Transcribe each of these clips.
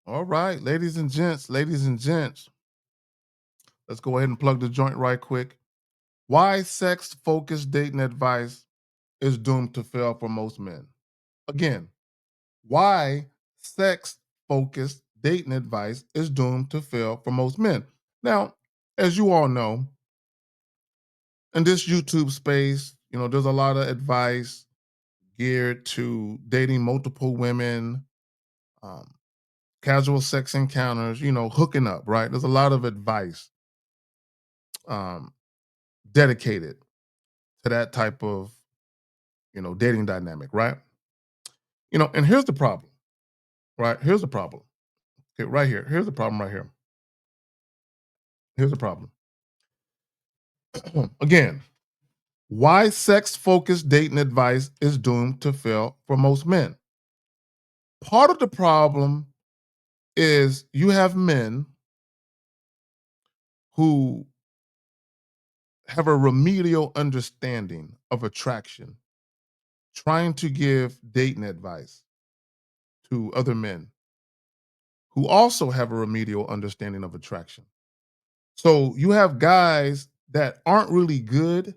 All right, ladies and gents, let's go ahead and plug the joint right quick. Why sex focused dating advice is doomed to fail for most men. Again, why sex focused dating advice is doomed to fail for most men. Now, as you all know, in this YouTube space, there's a lot of advice geared to dating multiple women, um, casual sex encounters, hooking up, right? There's a lot of advice um, dedicated to that type of, dating dynamic, right? And here's the problem, right? Here's the problem. Okay, right here. Here's the problem right here. Here's the problem. Again, why sex focused dating advice is doomed to fail for most men. Part of the problem is you have men who have a remedial understanding of attraction, trying to give dating advice to other men who also have a remedial understanding of attraction. So you have guys that aren't really good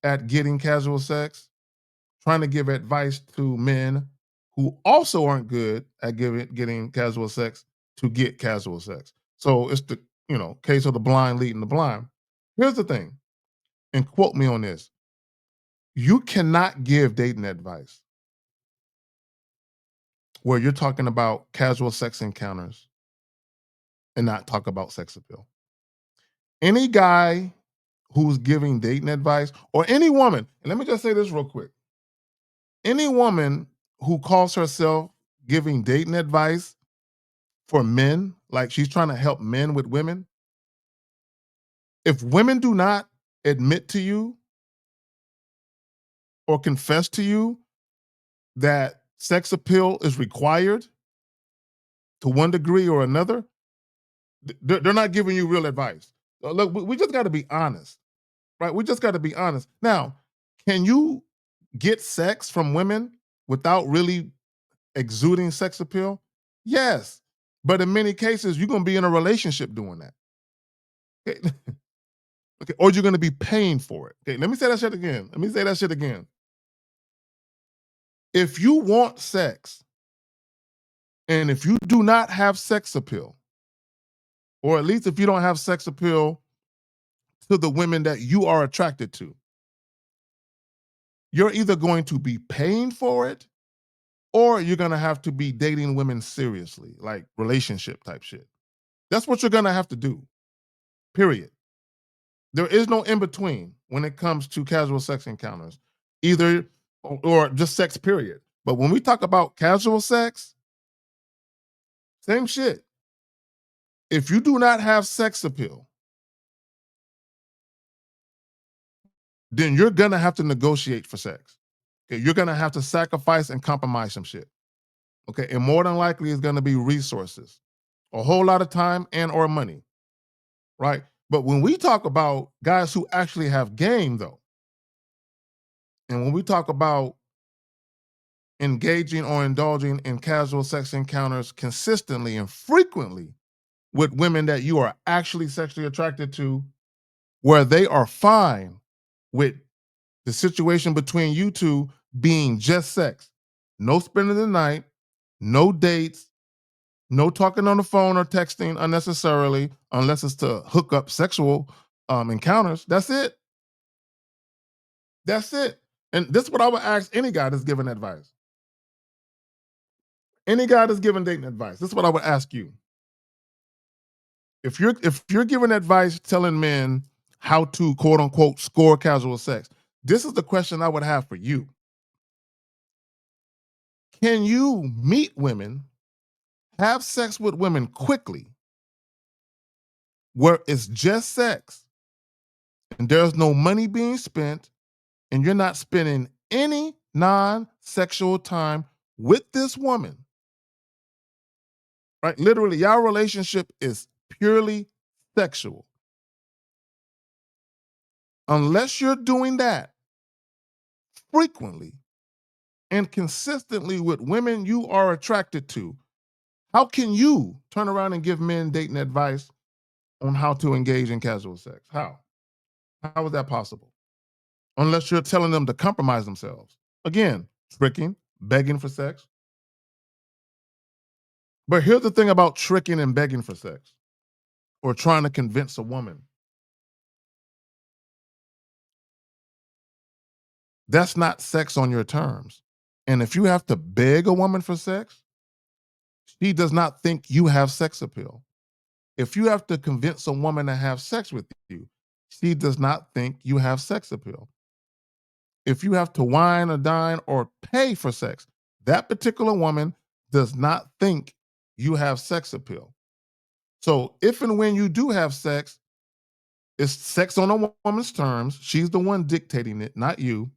at getting casual sex, trying to give advice to men who also aren't good at getting casual sex to get casual sex. So it's the case of the blind leading the blind. Here's the thing, and quote me on this: you cannot give dating advice where you're talking about casual sex encounters and not talk about sex appeal. Any guy who's giving dating advice, or any woman, and let me just say this real quick, any woman who calls herself giving dating advice for men, like she's trying to help men with women, if women do not admit to you or confess to you that sex appeal is required to one degree or another, they're not giving you real advice. Look, we just got to be honest, right? We just got to be honest. Now, can you get sex from women without really exuding sex appeal? Yes. But in many cases, you're going to be in a relationship doing that. Okay. Okay. Or you're going to be paying for it. Okay. Let me say that shit again. Let me say that shit again. If you want sex and if you do not have sex appeal, or at least if you don't have sex appeal to the women that you are attracted to, you're either going to be paying for it or you're going to have to be dating women seriously, like relationship type shit. That's what you're going to have to do, period. There is no in between when it comes to casual sex encounters, either or just sex, period. But when we talk about casual sex, same shit. If you do not have sex appeal, then you're gonna have to negotiate for sex. Okay, you're gonna have to sacrifice and compromise some shit. Okay, and more than likely, it's gonna be resources, a whole lot of time and or money, right? But when we talk about guys who actually have game, though, and when we talk about engaging or indulging in casual sex encounters consistently and frequently with women that you are actually sexually attracted to, where they are fine with the situation between you two being just sex, no spending the night, no dates, no talking on the phone or texting unnecessarily, unless it's to hook up sexual encounters. That's it. That's it. And this is what I would ask any guy that's giving advice. Any guy that's giving dating advice. This is what I would ask you. If you're giving advice telling men how to quote unquote score casual sex, this is the question I would have for you. Can you meet women, have sex with women quickly, where it's just sex and there's no money being spent and you're not spending any non-sexual time with this woman? Right? Literally, your relationship is purely sexual. Unless you're doing that frequently and consistently with women you are attracted to, How can you turn around and give men dating advice on how to engage in casual sex? How? How is that possible? Unless you're telling them to compromise themselves. Again, tricking, begging for sex. But here's the thing about tricking and begging for sex or trying to convince a woman. That's not sex on your terms. And if you have to beg a woman for sex, she does not think you have sex appeal. If you have to convince a woman to have sex with you, she does not think you have sex appeal. If you have to wine or dine or pay for sex, that particular woman does not think you have sex appeal. So if and when you do have sex, it's sex on a woman's terms. She's the one dictating it, not you,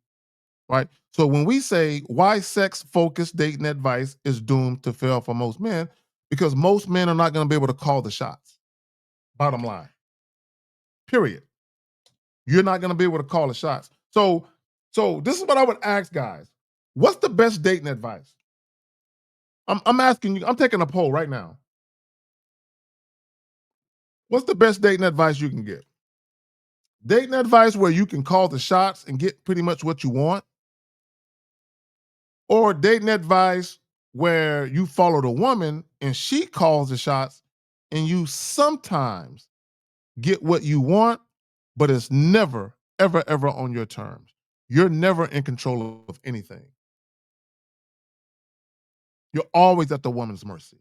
right? So when we say why sex focused dating advice is doomed to fail for most men, because most men are not going to be able to call the shots. Bottom line, period. You're not going to be able to call the shots. So this is what I would ask guys. What's the best dating advice? I'm asking you, I'm taking a poll right now. What's the best dating advice you can get? Dating advice where you can call the shots and get pretty much what you want, or dating advice where you follow the woman and she calls the shots and you sometimes get what you want, but it's never, ever, ever on your terms. You're never in control of anything. You're always at the woman's mercy.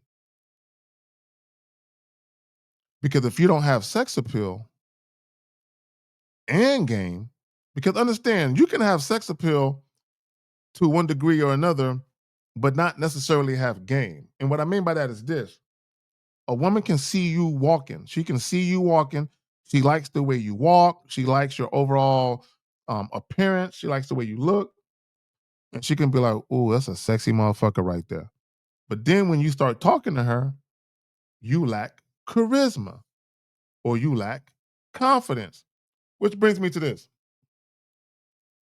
Because if you don't have sex appeal and game, because understand, you can have sex appeal to one degree or another, but not necessarily have game. And what I mean by that is this: a woman can see you walking. She can see you walking. She likes the way you walk. She likes your overall appearance. She likes the way you look. And she can be like, "Oh, that's a sexy motherfucker right there." But then when you start talking to her, you lack charisma or you lack confidence. Which brings me to this,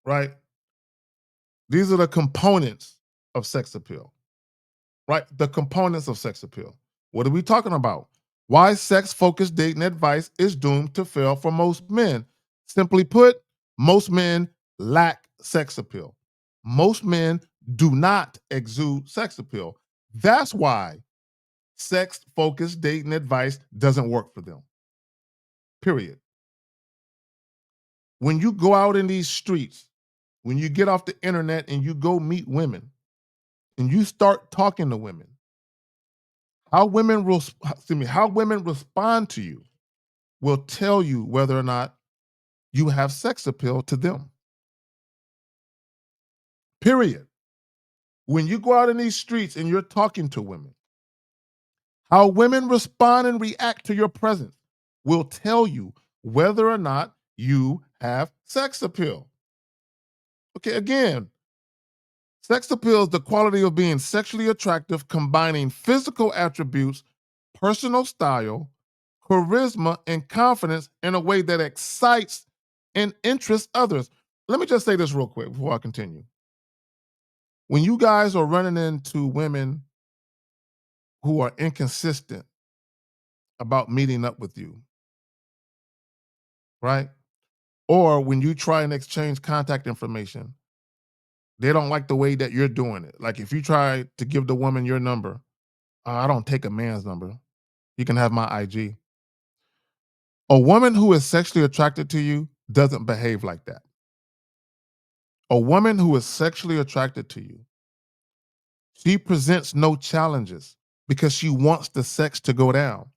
right? These are the components of sex appeal, right? The components of sex appeal. What are we talking about? Why sex focused dating advice is doomed to fail for most men. Simply put, most men lack sex appeal. Most men do not exude sex appeal. That's why sex focused dating advice doesn't work for them. Period. When you go out in these streets, when you get off the internet and you go meet women and you start talking to women, how women respond to you will tell you whether or not you have sex appeal to them. Period. When you go out in these streets and you're talking to women, how women respond and react to your presence will tell you whether or not you have sex appeal. Okay, again, sex appeal is the quality of being sexually attractive, combining physical attributes, personal style, charisma, and confidence in a way that excites and interests others. Let me just say this real quick before I continue. When you guys are running into women who are inconsistent about meeting up with you, right? Or when you try and exchange contact information, they don't like the way that you're doing it. Like if you try to give the woman your number, I don't take a man's number. You can have my IG. A woman who is sexually attracted to you doesn't behave like that. A woman who is sexually attracted to you, she presents no challenges because she wants the sex to go down.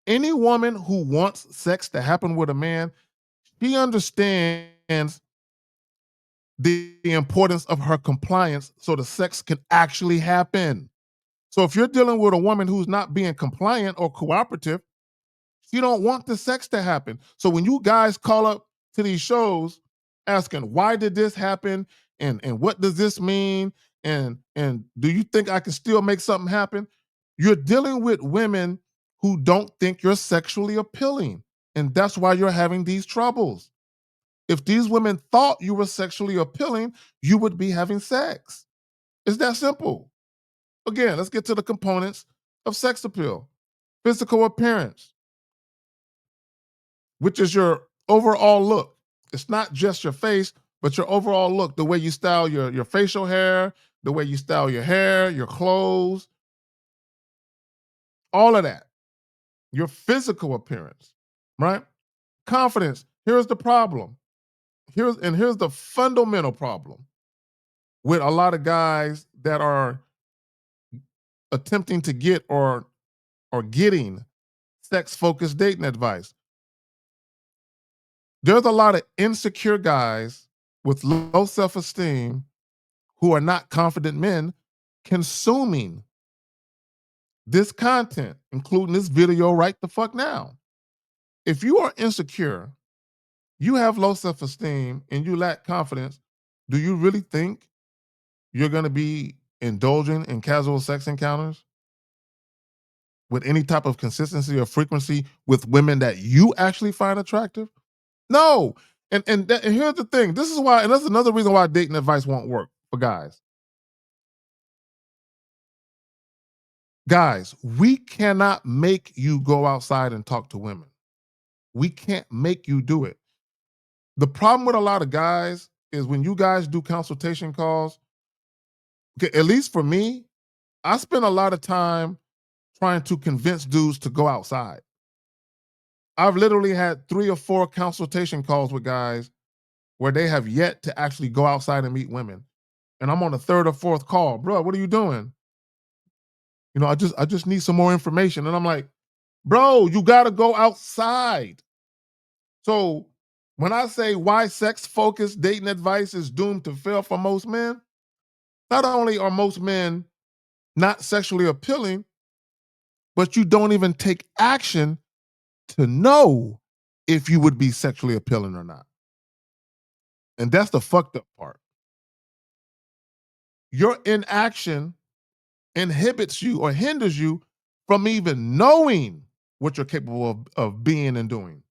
Any woman who wants sex to happen with a man, she understands the importance of her compliance so the sex can actually happen. So if you're dealing with a woman who's not being compliant or cooperative, she don't want the sex to happen. So when you guys call up to these shows asking why did this happen and what does this mean and do you think I can still make something happen? You're dealing with women who don't think you're sexually appealing. And that's why you're having these troubles. If these women thought you were sexually appealing, you would be having sex. It's that simple. Again, let's get to the components of sex appeal. Physical appearance, which is your overall look. It's not just your face, but your overall look, the way you style your facial hair, the way you style your hair, your clothes, all of that. Your physical appearance, right? Confidence. Here's the problem. Here's the fundamental problem with a lot of guys that are attempting to get or getting sex focused dating advice. There's a lot of insecure guys with low self esteem who are not confident men consuming this content, including this video right the fuck now. If you are insecure, you have low self esteem, and you lack confidence, do you really think you're going to be indulging in casual sex encounters with any type of consistency or frequency with women that you actually find attractive? No. And here's the thing. This is why, and that's another reason why dating advice won't work for guys. Guys, we cannot make you go outside and talk to women. We can't make you do it. The problem with a lot of guys is when you guys do consultation calls, okay, at least for me, I spend a lot of time trying to convince dudes to go outside. I've literally had 3 or 4 consultation calls with guys where they have yet to actually go outside and meet women. And I'm on the 3rd or 4th call. Bro, what are you doing? You know, I just need some more information. And I'm like, bro, you gotta go outside. So when I say why sex-focused dating advice is doomed to fail for most men, not only are most men not sexually appealing, but you don't even take action to know if you would be sexually appealing or not. And that's the fucked up part. Your inaction inhibits you or hinders you from even knowing what you're capable of being and doing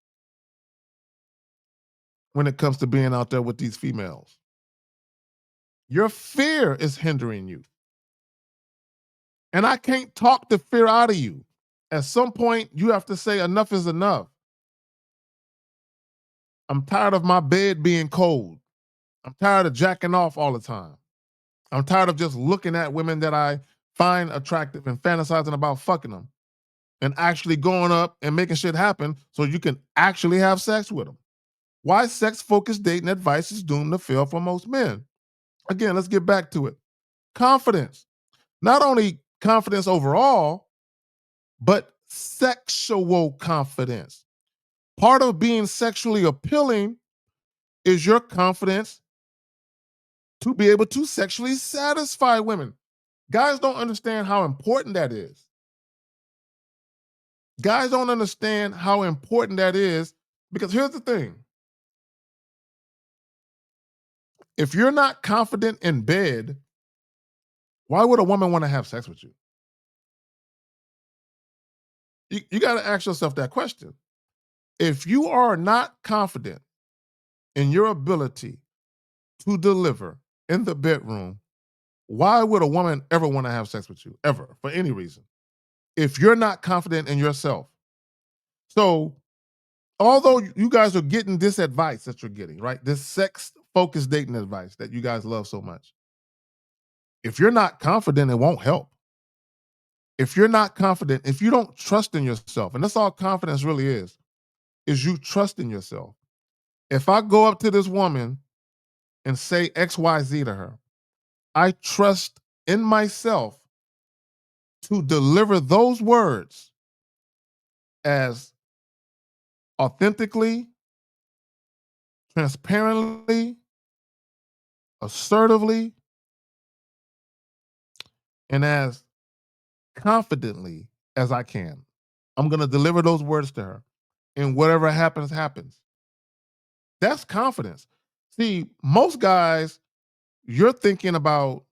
when it comes to being out there with these females. Your fear is hindering you. And I can't talk the fear out of you. At some point, you have to say, enough is enough. I'm tired of my bed being cold. I'm tired of jacking off all the time. I'm tired of just looking at women that I find attractive and fantasizing about fucking them and actually going up and making shit happen so you can actually have sex with them. Why sex focused dating advice is doomed to fail for most men? Again, let's get back to it. Confidence. Not only confidence overall, but sexual confidence. Part of being sexually appealing is your confidence to be able to sexually satisfy women. Guys don't understand how important that is. Guys don't understand how important that is because here's the thing. If you're not confident in bed, why would a woman want to have sex with you? You got to ask yourself that question. If you are not confident in your ability to deliver in the bedroom, why would a woman ever want to have sex with you? Ever, for any reason. If you're not confident in yourself. So, although you guys are getting this advice that you're getting, right? This sex focused dating advice that you guys love so much. If you're not confident, it won't help. If you're not confident, if you don't trust in yourself, and that's all confidence really is you trust in yourself. If I go up to this woman and say XYZ to her, I trust in myself to deliver those words as authentically, transparently, assertively, and as confidently as I can. I'm going to deliver those words to her. And whatever happens, happens. That's confidence. See, most guys, you're thinking about,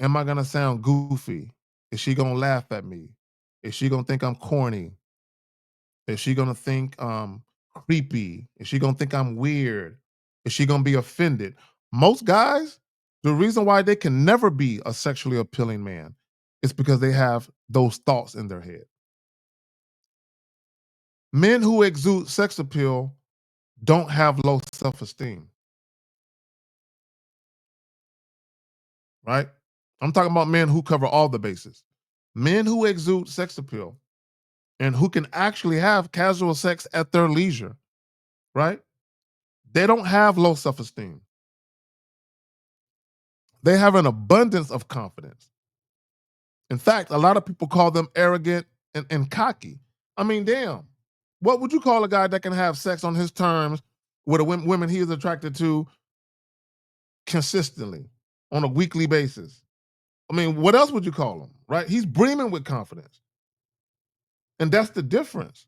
am I going to sound goofy? Is she going to laugh at me? Is she going to think I'm corny? Is she going to think creepy? Is she going to think I'm weird? Is she going to be offended? Most guys, the reason why they can never be a sexually appealing man It's because they have those thoughts in their head. Men who exude sex appeal don't have low self-esteem, right? I'm talking about men who cover all the bases. Men who exude sex appeal and who can actually have casual sex at their leisure, right? They don't have low self-esteem. They have an abundance of confidence. In fact, a lot of people call them arrogant and cocky. I mean, damn. What would you call a guy that can have sex on his terms with a women he is attracted to consistently on a weekly basis? I mean, what else would you call him, right? He's brimming with confidence. And that's the difference.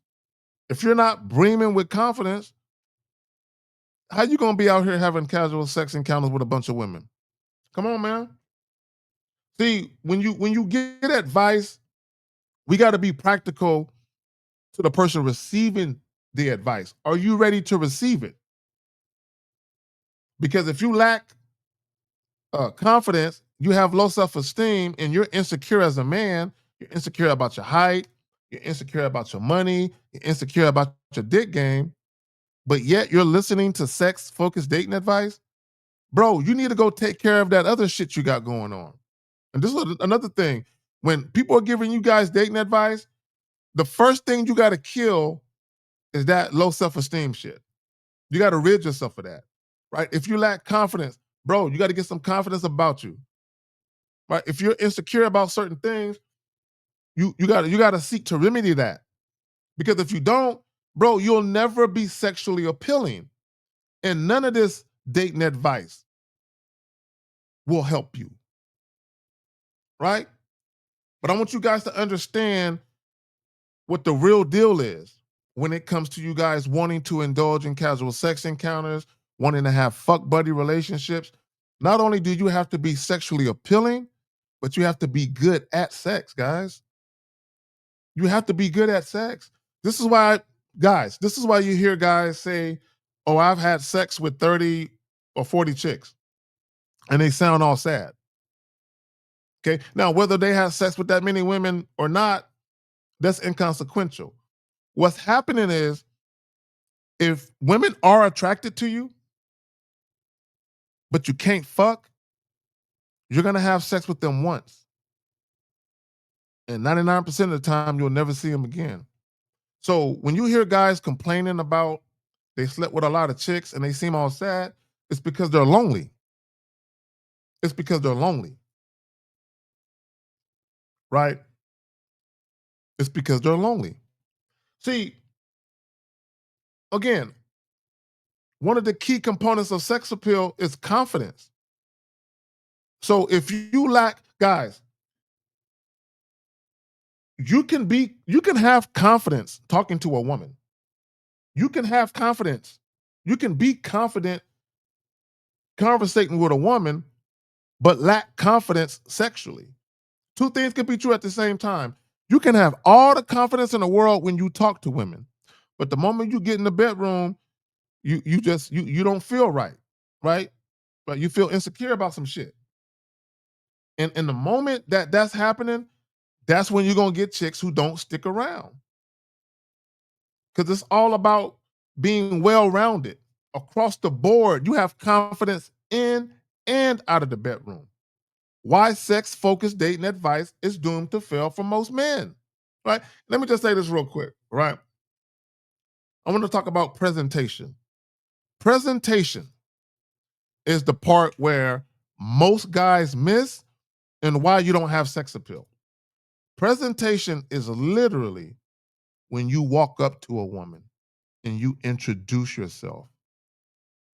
If you're not brimming with confidence, how you gonna be out here having casual sex encounters with a bunch of women? Come on, man. See, when you get advice, we got to be practical to the person receiving the advice. Are you ready to receive it? Because if you lack confidence, you have low self-esteem, and you're insecure as a man, you're insecure about your height, you're insecure about your money, you're insecure about your dick game, but yet you're listening to sex-focused dating advice, bro, you need to go take care of that other shit you got going on. And this is another thing. When people are giving you guys dating advice, the first thing you got to kill is that low self-esteem shit. You got to rid yourself of that, right? If you lack confidence, bro, you got to get some confidence about you, right? If you're insecure about certain things, you got to seek to remedy that, because if you don't, bro, you'll never be sexually appealing, and none of this dating advice will help you, right? But I want you guys to understand what the real deal is when it comes to you guys wanting to indulge in casual sex encounters, wanting to have fuck buddy relationships. Not only do you have to be sexually appealing, but you have to be good at sex, guys. You have to be good at sex. This is why, guys, this is why you hear guys say, "Oh, I've had sex with 30 or 40 chicks," and they sound all sad. Okay. Now, whether they have sex with that many women or not, that's inconsequential. What's happening is, if women are attracted to you, but you can't fuck, you're gonna have sex with them once. And 99% of the time, you'll never see them again. So when you hear guys complaining about they slept with a lot of chicks and they seem all sad, it's because they're lonely. It's because they're lonely, right? It's because they're lonely. See, again, one of the key components of sex appeal is confidence. So if you lack, guys, you can have confidence talking to a woman. You can have confidence. You can be confident conversating with a woman, but lack confidence sexually. Two things can be true at the same time. You can have all the confidence in the world when you talk to women, but the moment you get in the bedroom, you don't feel right, right? But you feel insecure about some shit. And in the moment that that's happening, that's when you're gonna get chicks who don't stick around, because it's all about being well-rounded across the board. You have confidence in and out of the bedroom. Why sex-focused dating advice is doomed to fail for most men, right? Let me just say this real quick, right? I want to talk about presentation. Presentation is the part where most guys miss and why you don't have sex appeal. Presentation is literally when you walk up to a woman and you introduce yourself.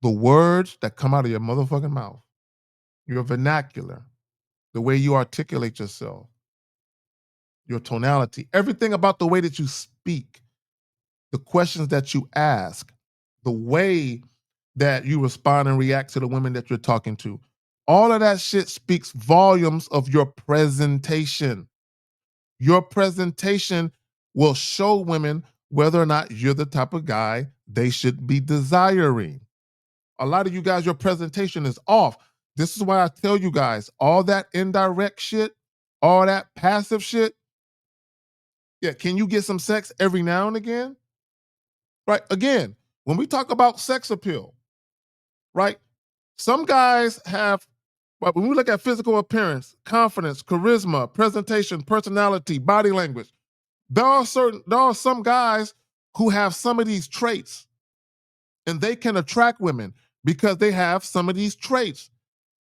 The words that come out of your motherfucking mouth, your vernacular, the way you articulate yourself, your tonality, everything about the way that you speak, the questions that you ask, the way that you respond and react to the women that you're talking to. All of that shit speaks volumes of your presentation. Your presentation will show women whether or not you're the type of guy they should be desiring. A lot of you guys, your presentation is off. This is why I tell you guys, all that indirect shit, all that passive shit, yeah, can you get some sex every now and again? Right? Again, when we talk about sex appeal, right? Some guys have, but when we look at physical appearance, confidence, charisma, presentation, personality, body language, there are some guys who have some of these traits and they can attract women because they have some of these traits.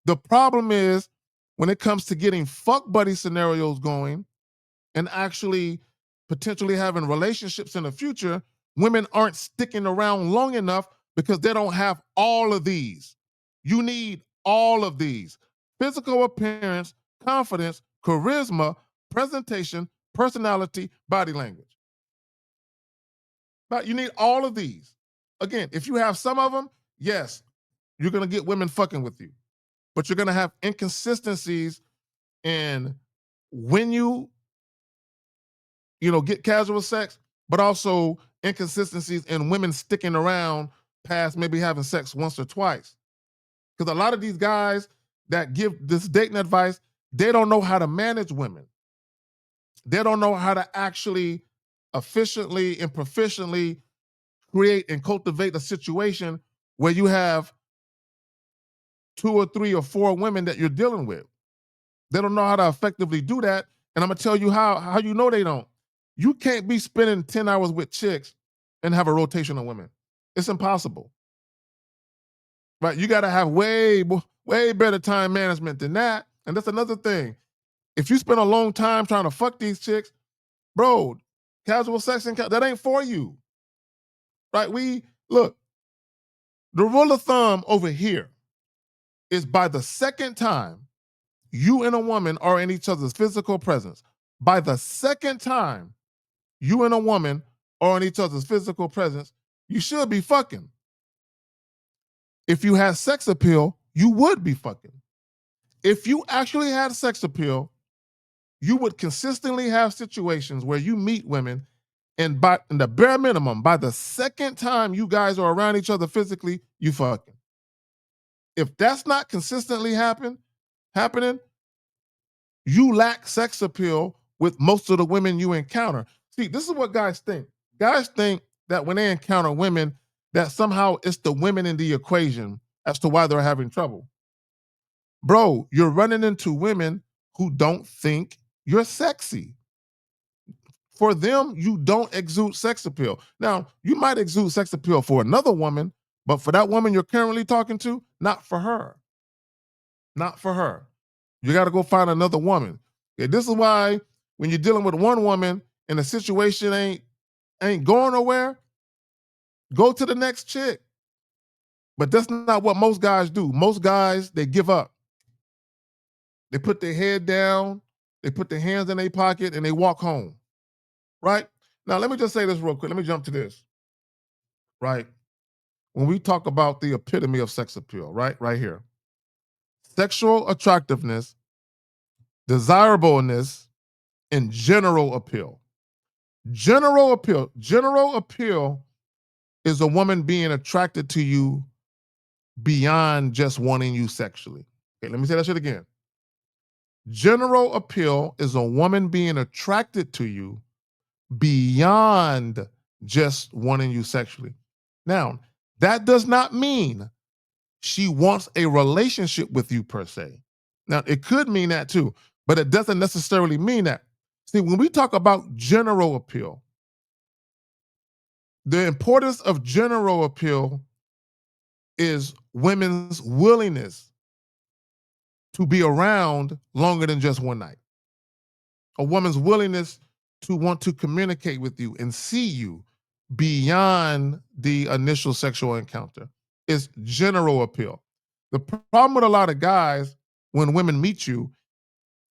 The problem is when it comes to getting fuck buddy scenarios going and actually potentially having relationships in the future, women aren't sticking around long enough because they don't have all of these. You need all of these: physical appearance, confidence, charisma, presentation, personality, body language. But you need all of these. Again, if you have some of them, yes, you're going to get women fucking with you, but you're going to have inconsistencies in when get casual sex, but also inconsistencies in women sticking around past maybe having sex once or twice. Because a lot of these guys that give this dating advice, they don't know how to manage women. They don't know how to actually efficiently and proficiently create and cultivate a situation where you have two or three or four women that you're dealing with. They don't know how to effectively do that. And I'm gonna tell you how you know they don't. You can't be spending 10 hours with chicks and have a rotation of women. It's impossible. Right? You gotta have way better time management than that. And that's another thing. If you spend a long time trying to fuck these chicks, bro, casual sex that ain't for you. Right? We look, the rule of thumb over here is by the second time you and a woman are in each other's physical presence, by the second time you and a woman are in each other's physical presence, you should be fucking. If you had sex appeal, you would be fucking. If you actually had sex appeal, you would consistently have situations where you meet women and by in the bare minimum, by the second time you guys are around each other physically, you fucking. If that's not consistently happening, you lack sex appeal with most of the women you encounter. See, this is what guys think. Guys think that when they encounter women, that somehow it's the women in the equation as to why they're having trouble. Bro, you're running into women who don't think you're sexy. For them, you don't exude sex appeal. Now, you might exude sex appeal for another woman, but for that woman you're currently talking to, not for her. Not for her. You got to go find another woman. Okay, this is why when you're dealing with one woman and the situation ain't going nowhere, go to the next chick. But that's not what most guys do. Most guys, they give up. They put their head down, they put their hands in their pocket, and they walk home. Right? Now, let me just say this real quick. Let me jump to this. Right? When we talk about the epitome of sex appeal, right here. Sexual attractiveness, desirableness, and general appeal. General appeal is a woman being attracted to you beyond just wanting you sexually. Okay, let me say that shit again. General appeal is a woman being attracted to you beyond just wanting you sexually. Now, that does not mean she wants a relationship with you per se. Now, it could mean that too, but it doesn't necessarily mean that. See, when we talk about general appeal, the importance of general appeal is women's willingness to be around longer than just one night. A woman's willingness to want to communicate with you and see you beyond the initial sexual encounter is general appeal. The problem with a lot of guys when women meet you,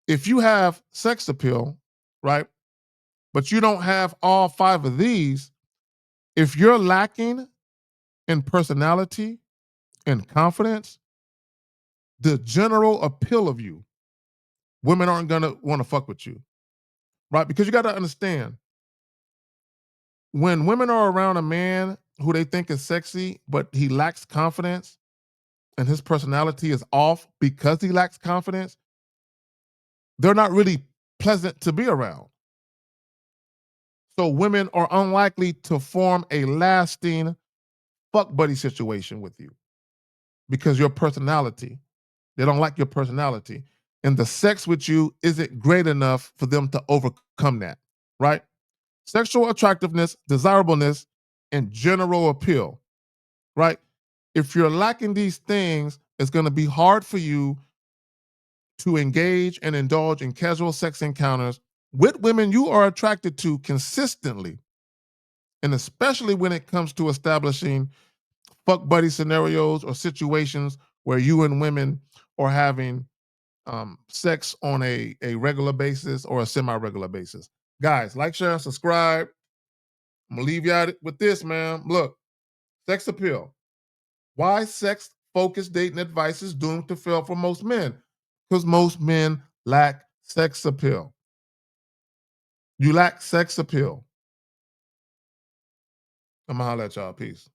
if you have sex appeal, right, but you don't have all five of these, if you're lacking in personality and confidence, the general appeal of you, women aren't gonna want to fuck with you, right? Because you got to understand, when women are around a man who they think is sexy, but he lacks confidence and his personality is off because he lacks confidence, they're not really pleasant to be around. So women are unlikely to form a lasting fuck buddy situation with you because your personality, they don't like your personality. And the sex with you isn't great enough for them to overcome that, right? Sexual attractiveness, desirableness, and general appeal, right? If you're lacking these things, it's going to be hard for you to engage and indulge in casual sex encounters with women you are attracted to consistently, and especially when it comes to establishing fuck buddy scenarios or situations where you and women are having sex on a regular basis or a semi-regular basis. Guys, like, share, and subscribe. I'm gonna leave you out with this, man. Look, sex appeal. Why sex focused dating advice is doomed to fail for most men? Because most men lack sex appeal. You lack sex appeal. I'm gonna holler at y'all. Peace.